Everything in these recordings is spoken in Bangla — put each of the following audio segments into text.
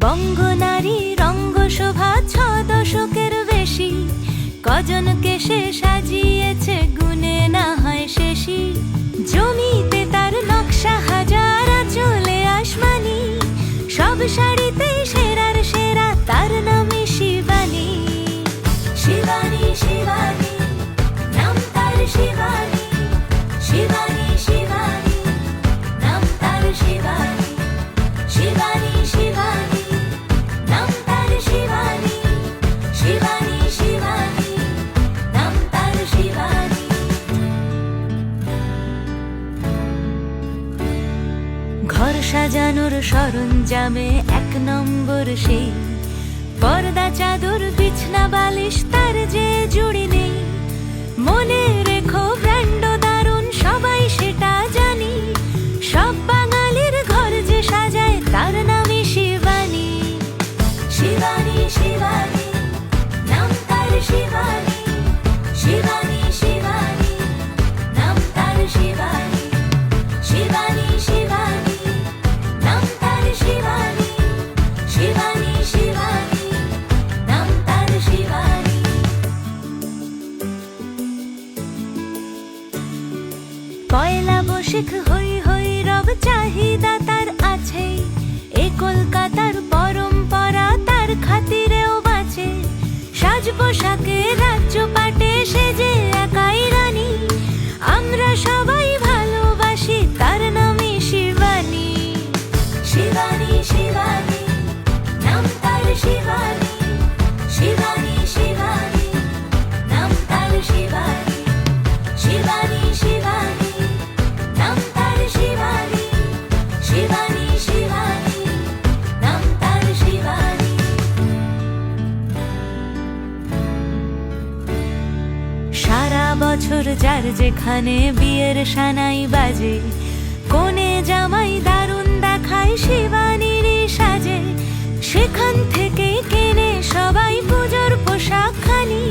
বঙ্গনারী রঙ্গশোভা 6 দশকের বেশি, কজনকে সে সাজিয়েছে গুণে না হয় শেষই। জমিতে তার নকশা হাজার, চলে আসমানি, সব শাড়িতে সেরার সেরা, তার নামে শিবানী। শিবানী শিবানী নাম তার, শিবানী শিবানী শিবানী নাম তার, শিবানী শিবানী শিবানী নাম তার, শিবানী শিবানী শিবানী নাম তার, শিবানী। ঘর সাজানোর সরঞ্জামে 1 নম্বর সেই, পর্দা চাদর বিছনা বালিশ তার যে জুড়ি নেই। মনে রেখো ব্র্যান্ড দারুণ, সবাই সেটা জানি, সব বাঙালির ঘর যে সাজায় তার নামে শিবানী। শিবানী শিবানী নাম তার, শিবানী শিবানী শিবানী নাম তার, শিবানী শিবানী শিবানী নাম তার, শিবানী শিবানী শিবানী নাম তার, শিবানী। পয়লা বৈশাখ হই হই রব চাহিদা তার আছে, এ কলকাতার পরম্পরা তার খাতিরেও বাঁচে। সাজ পোশাকে রাজ্য পাটে সেজে একাই রানী, আমরা সবাই ভালোবাসি তার নামে শিবানী। শিবানী শিবানী নাম তার, শিবানী শিবানী শিবানী নাম তার, শিবানী শিবানী শিবানী নাম তার, শিবানী শিবানী শিবানী নাম তার, শিবানী। সারা বছর যার যেখানে বিয়ের সানাই বাজে, কোণে জামাই দারুণ দেখায় শিবানীর সাজে। সেখান থেকে কেনে সবাই পুজোর পোশাক খানি,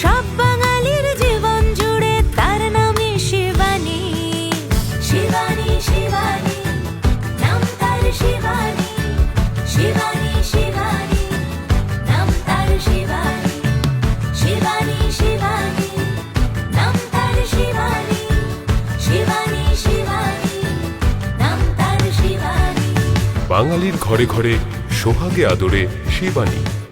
সব বাঙালির জীবন জুড়ে তার নামে শিবানী। শিবানী শিবানী নাম তার, শিবানী শিবানী শিবানী নাম তার, শিবানী শিবানী শিবানী নাম তার, শিবানী শিবানী শিবানী নাম তার, শিবানী। বাঙালির ঘরে ঘরে সোহাগে আদরে শিবানী।